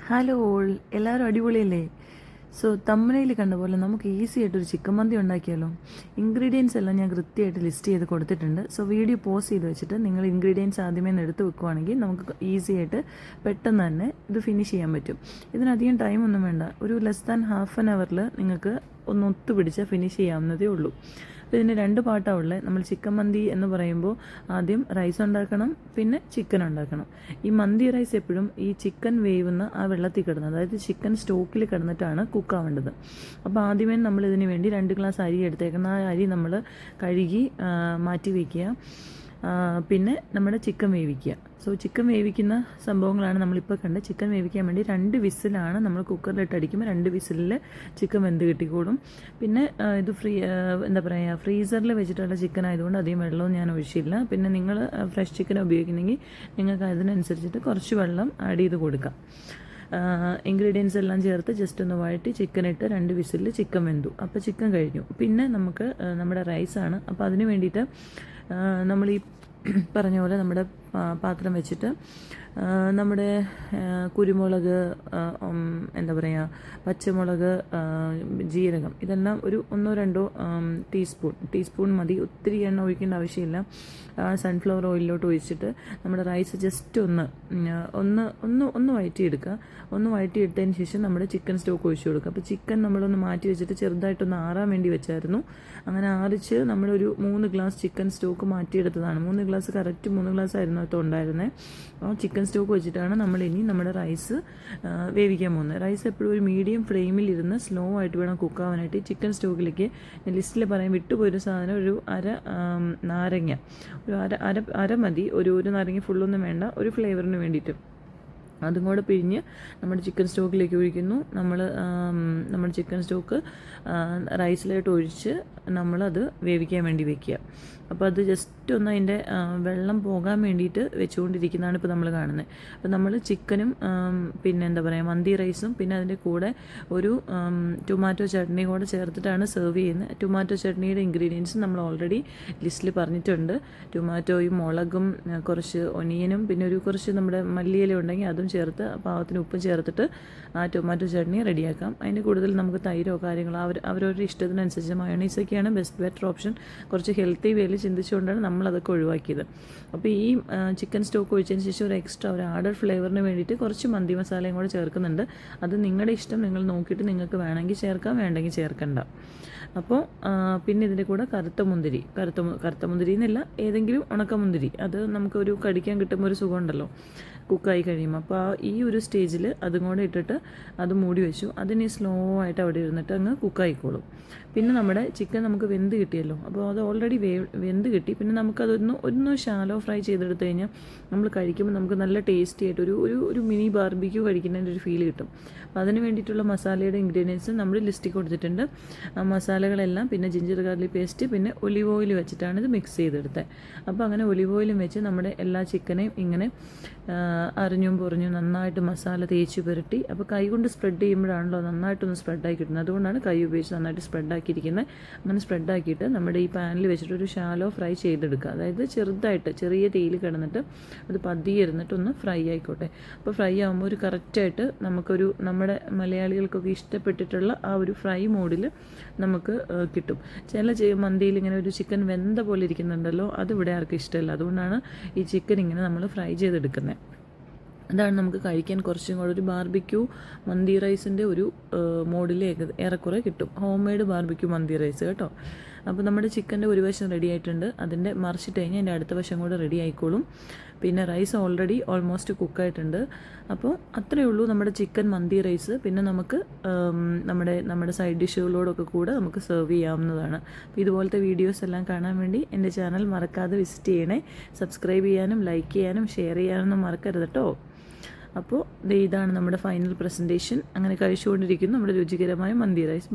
Hello all, എല്ലാവരും അടിപൊളിയല്ലേ? So തമ്മനയിൽ കണ്ട പോലെ നമുക്ക് ഈസി ആയിട്ടൊരു ചിക്കൻ മന്തി ഉണ്ടാക്കിയാലോ? ഇൻഗ്രീഡിയൻസ് എല്ലാം ഞാൻ കൃത്യമായിട്ട് ലിസ്റ്റ് ചെയ്ത് കൊടുത്തിട്ടുണ്ട്. സോ വീഡിയോ പോസ് ചെയ്ത് വെച്ചിട്ട് നിങ്ങൾ ഇൻഗ്രീഡിയൻസ് ആദ്യമേ ഒന്ന് എടുത്ത് വെക്കുവാണെങ്കിൽ നമുക്ക് ഈസി ആയിട്ട് പെട്ടെന്ന് തന്നെ ഇത് ഫിനിഷ് ചെയ്യാൻ പറ്റും. ഇതിനധികം ടൈമൊന്നും വേണ്ട. ഒരു ലെസ് ദാൻ ഹാഫ് ആൻ അവറിൽ നിങ്ങൾക്ക് ഒന്ന് ഒത്തുപിടിച്ച് ഫിനിഷ് ചെയ്യാവുന്നതേ ഉള്ളൂ. അപ്പോൾ ഇതിന് രണ്ട് പാട്ടാണ് ഉള്ളത്. നമ്മൾ ചിക്കൻ മന്തി എന്ന് പറയുമ്പോൾ ആദ്യം റൈസ് ഉണ്ടാക്കണം, പിന്നെ ചിക്കൻ ഉണ്ടാക്കണം. ഈ മന്തി റൈസ് എപ്പോഴും ഈ ചിക്കൻ വേവുന്ന ആ വെള്ളത്തിൽ കിടന്ന്, അതായത് ചിക്കൻ സ്റ്റോക്കിൽ കിടന്നിട്ടാണ് കുക്കാവേണ്ടത്. അപ്പോൾ ആദ്യമേ നമ്മൾ ഇതിന് വേണ്ടി 2 ഗ്ലാസ് അരി എടുത്തേക്കുന്ന ആ അരി നമ്മൾ കഴുകി മാറ്റി വയ്ക്കുക. പിന്നെ നമ്മുടെ ചിക്കൻ വേവിക്കുക. സോ ചിക്കൻ വേവിക്കുന്ന സംഭവങ്ങളാണ് നമ്മളിപ്പോൾ കണ്ടത്. ചിക്കൻ വേവിക്കാൻ വേണ്ടി 2 വിസിലാണ് നമ്മൾ കുക്കറിലിട്ട് അടിക്കുമ്പോൾ 2 വിസിലിൽ ചിക്കൻ വെന്ത് കിട്ടിക്കോളും. പിന്നെ ഇത് ഫ്രീസറിൽ വെച്ചിട്ടുള്ള ചിക്കൻ ആയതുകൊണ്ട് അധികം വെള്ളവും ഞാൻ ഒഴിച്ചില്ല. പിന്നെ നിങ്ങൾ ഫ്രഷ് ചിക്കൻ ഉപയോഗിക്കുന്നെങ്കിൽ നിങ്ങൾക്ക് അതിനനുസരിച്ചിട്ട് കുറച്ച് വെള്ളം ആഡ് ചെയ്ത് കൊടുക്കാം. ഇൻഗ്രീഡിയൻസ് എല്ലാം ചേർത്ത് ജസ്റ്റ് ഒന്ന് വഴറ്റി ചിക്കൻ ഇട്ട് 2 വിസിലിൽ ചിക്കൻ വെന്തു. അപ്പോൾ ചിക്കൻ കഴിഞ്ഞു. പിന്നെ നമുക്ക് നമ്മുടെ റൈസാണ്. അപ്പോൾ അതിന് വേണ്ടിയിട്ട് നമ്മൾ ഈ പറഞ്ഞ പോലെ നമ്മുടെ പാത്രം വെച്ചിട്ട് നമ്മുടെ കുരുമുളക്, പച്ചമുളക്, ജീരകം, ഇതെല്ലാം ഒരു 1-2 ടീസ്പൂൺ മതി. ഒത്തിരി എണ്ണ ഒഴിക്കേണ്ട ആവശ്യമില്ല. സൺഫ്ലവർ ഓയിലിലോട്ട് ഒഴിച്ചിട്ട് നമ്മുടെ റൈസ് ജസ്റ്റ് ഒന്ന് വഴറ്റിയെടുക്കുക. ഒന്ന് വഴറ്റിയെടുത്തതിന് ശേഷം നമ്മുടെ ചിക്കൻ സ്റ്റോക്ക് ഒഴിച്ചു കൊടുക്കുക. അപ്പോൾ ചിക്കൻ നമ്മളൊന്ന് മാറ്റി വെച്ചിട്ട് ചെറുതായിട്ടൊന്ന് ആറാൻ വേണ്ടി വെച്ചായിരുന്നു. അങ്ങനെ ആറിച്ച് നമ്മളൊരു 3 ഗ്ലാസ് ചിക്കൻ സ്റ്റോക്ക് മാറ്റിയെടുത്തതാണ്. 3 ഗ്ലാസ് കറക്റ്റ് 3 ഗ്ലാസ് ആയിരുന്നു അത് ഉണ്ടായിരുന്നത്. അപ്പോൾ ചിക്കൻ സ്റ്റോക്ക് വെച്ചിട്ടാണ് നമ്മൾ ഇനി നമ്മുടെ റൈസ് വേവിക്കാൻ പോകുന്നത്. റൈസ് എപ്പോഴും ഒരു മീഡിയം ഫ്ലെയിമിലിരുന്ന് സ്ലോ ആയിട്ട് വേണം കുക്കാവാനായിട്ട്. ചിക്കൻ സ്റ്റോക്കിലേക്ക് ലിസ്റ്റിൽ പറയാൻ വിട്ടുപോയൊരു സാധനം, ഒരു നാരങ്ങ, അര മതി. ഒരു നാരങ്ങ ഫുള്ളൊന്നും വേണ്ട, ഒരു ഫ്ലേവറിന് വേണ്ടിയിട്ട്. അതും കൂടെ പിഴിഞ്ഞ് നമ്മുടെ ചിക്കൻ സ്റ്റോക്കിലേക്ക് ഒഴിക്കുന്നു. നമ്മുടെ ചിക്കൻ സ്റ്റോക്ക് റൈസിലായിട്ട് ഒഴിച്ച് നമ്മളത് വേവിക്കാൻ വേണ്ടി വെക്കുക. അപ്പോൾ അത് ജസ്റ്റ് ഒന്ന് അതിൻ്റെ വെള്ളം പോകാൻ വേണ്ടിയിട്ട് വെച്ചുകൊണ്ടിരിക്കുന്നതാണ് ഇപ്പോൾ നമ്മൾ കാണുന്നത്. അപ്പോൾ നമ്മൾ ചിക്കനും പിന്നെ മന്തി റൈസും പിന്നെ അതിൻ്റെ കൂടെ ഒരു ടൊമാറ്റോ ചട്നി കൂടെ ചേർത്തിട്ടാണ് സെർവ് ചെയ്യുന്നത്. ടൊമാറ്റോ ചട്നിയുടെ ഇൻഗ്രീഡിയൻസ് നമ്മൾ ഓൾറെഡി ലിസ്റ്റിൽ പറഞ്ഞിട്ടുണ്ട്. ടൊമാറ്റോയും മുളകും കുറച്ച് ഒനിയനും പിന്നെ കുറച്ച് നമ്മുടെ മല്ലിയില ഉണ്ടെങ്കിൽ അതും ചേർത്ത് പാകത്തിന് ഉപ്പും ചേർത്തിട്ട് ആ ടൊമാറ്റോ ചട്നി റെഡിയാക്കാം. അതിന് കൂടുതൽ നമുക്ക് തൈരോ കാര്യങ്ങളോ അവരവരുടെ ഇഷ്ടത്തിനനുസരിച്ച് മയോണൈസൊക്കെയാണ് ബെറ്റർ ഓപ്ഷൻ. കുറച്ച് ഹെൽത്തി വേയിൽ ചിന്തിച്ചുകൊണ്ടാണ് നമ്മളതൊക്കെ ഒഴിവാക്കിയത്. അപ്പോൾ ഈ ചിക്കൻ സ്റ്റോക്ക് ഒഴിച്ചതിന് ശേഷം ഒരു എക്സ്ട്രാ ഒരു ആഡഡ് ഫ്ലേവറിന് വേണ്ടിയിട്ട് കുറച്ച് മന്തി മസാലയും കൂടെ ചേർക്കുന്നുണ്ട്. അത് നിങ്ങളുടെ ഇഷ്ടം, നിങ്ങൾ നോക്കിയിട്ട് നിങ്ങൾക്ക് വേണമെങ്കിൽ ചേർക്കാം, വേണ്ടെങ്കിൽ ചേർക്കണ്ട. അപ്പോൾ പിന്നെ ഇതിൻ്റെ കൂടെ കറുത്ത മുന്തിരി എന്നല്ല, ഏതെങ്കിലും ഉണക്കമുന്തിരി, അത് നമുക്കൊരു കടിക്കാൻ കിട്ടുമ്പോൾ ഒരു സുഖമുണ്ടല്ലോ കുക്കായി കഴിയുമ്പോൾ. അപ്പോൾ ഈ ഒരു സ്റ്റേജിൽ അതും കൂടെ ഇട്ടിട്ട് അത് മൂടി വെച്ചു. അതിന് സ്ലോ ആയിട്ട് അവിടെ ഇരുന്നിട്ട് അങ്ങ് കുക്കായിക്കോളും. പിന്നെ നമ്മുടെ ചിക്കൻ നമുക്ക് വെന്ത് കിട്ടിയല്ലോ. അപ്പോൾ അത് ഓൾറെഡി വെന്ത് കിട്ടി. പിന്നെ നമുക്കതൊന്ന് ഷാലോ ഫ്രൈ ചെയ്തെടുത്ത് കഴിഞ്ഞാൽ നമ്മൾ കഴിക്കുമ്പോൾ നമുക്ക് നല്ല ടേസ്റ്റി ആയിട്ട് ഒരു മിനി ബാർബിക്യൂ കഴിക്കുന്നതിൻ്റെ ഒരു ഫീൽ കിട്ടും. അപ്പോൾ അതിന് വേണ്ടിയിട്ടുള്ള മസാലയുടെ ഇൻഗ്രീഡിയൻസ് നമ്മൾ ലിസ്റ്റിൽ കൊടുത്തിട്ടുണ്ട്. ആ മസാലകളെല്ലാം പിന്നെ ജിഞ്ചർ ഗാർലിക് പേസ്റ്റ് പിന്നെ ഒലിവ് ഓയിൽ വെച്ചിട്ടാണ് ഇത് മിക്സ് ചെയ്തെടുത്തത്. അപ്പോൾ അങ്ങനെ ഒലിവ് ഓയിലും വെച്ച് നമ്മുടെ എല്ലാ ചിക്കനെയും ഇങ്ങനെ അരിഞ്ഞും പൊറിഞ്ഞും നന്നായിട്ട് മസാല തേച്ച് പുരട്ടി. അപ്പോൾ കൈ കൊണ്ട് സ്പ്രെഡ് ചെയ്യുമ്പോഴാണല്ലോ നന്നായിട്ടൊന്ന് സ്പ്രെഡായി കിട്ടുന്നത്. അതുകൊണ്ടാണ് കൈ ഉപയോഗിച്ച് നന്നായിട്ട് സ്പ്രെഡാക്കിയിരിക്കുന്നത്. അങ്ങനെ സ്പ്രെഡാക്കിയിട്ട് നമ്മുടെ ഈ പാനിൽ വെച്ചിട്ട് ഒരു ഷാലോ ഫ്രൈ ചെയ്തെടുക്കുക. അതായത് ചെറുതായിട്ട് ചെറിയ തീയിൽ കിടന്നിട്ട് അത് പതിയെ ഇരുന്നിട്ടൊന്ന് ഫ്രൈ ആയിക്കോട്ടെ. അപ്പോൾ ഫ്രൈ ആകുമ്പോൾ ഒരു കറക്റ്റായിട്ട് നമ്മുടെ മലയാളികൾക്കൊക്കെ ഇഷ്ടപ്പെട്ടിട്ടുള്ള ആ ഒരു ഫ്രൈ മോഡിൽ നമുക്ക് കിട്ടും. ചില മന്തിയിൽ ഇങ്ങനെ ഒരു ചിക്കൻ വെന്ത പോലെ ഇരിക്കുന്നുണ്ടല്ലോ, അതിവിടെ ആർക്കും ഇഷ്ടമല്ല. അതുകൊണ്ടാണ് ഈ ചിക്കൻ ഇങ്ങനെ നമ്മൾ ഫ്രൈ ചെയ്തെടുക്കുന്നത്. അതാണ് നമുക്ക് കഴിക്കാൻ കുറച്ചും കൂടെ ഒരു ബാർബിക്യൂ മന്തി റൈസിൻ്റെ ഒരു മോഡിൽ ഏറെക്കുറെ കിട്ടും. ഹോം മെയ്ഡ് ബാർബിക്യൂ മന്തി റൈസ് കേട്ടോ. അപ്പോൾ നമ്മുടെ ചിക്കൻ്റെ ഒരു വശം റെഡി ആയിട്ടുണ്ട്. അതിൻ്റെ മറിച്ചിട്ട് കഴിഞ്ഞാൽ അതിൻ്റെ അടുത്ത വശം കൂടെ റെഡി ആയിക്കോളും. പിന്നെ റൈസ് ഓൾറെഡി ഓൾമോസ്റ്റ് കുക്കായിട്ടുണ്ട്. അപ്പോൾ അത്രയേ ഉള്ളൂ നമ്മുടെ ചിക്കൻ മന്തി റൈസ്. പിന്നെ നമുക്ക് നമ്മുടെ സൈഡ് ഡിഷുകളോടൊക്കെ കൂടെ നമുക്ക് സെർവ് ചെയ്യാവുന്നതാണ്. അപ്പോൾ ഇതുപോലത്തെ വീഡിയോസ് എല്ലാം കാണാൻ വേണ്ടി എൻ്റെ ചാനൽ മറക്കാതെ വിസിറ്റ് ചെയ്യണേ. സബ്സ്ക്രൈബ് ചെയ്യാനും ലൈക്ക് ചെയ്യാനും ഷെയർ ചെയ്യാനൊന്നും മറക്കരുത് കേട്ടോ. അപ്പോൾ ഇതാണ് നമ്മുടെ ഫൈനൽ പ്രസൻറ്റേഷൻ. അങ്ങനെ കഴിച്ചുകൊണ്ടിരിക്കുന്നു നമ്മുടെ രുചികരമായ മന്തി റൈസ്.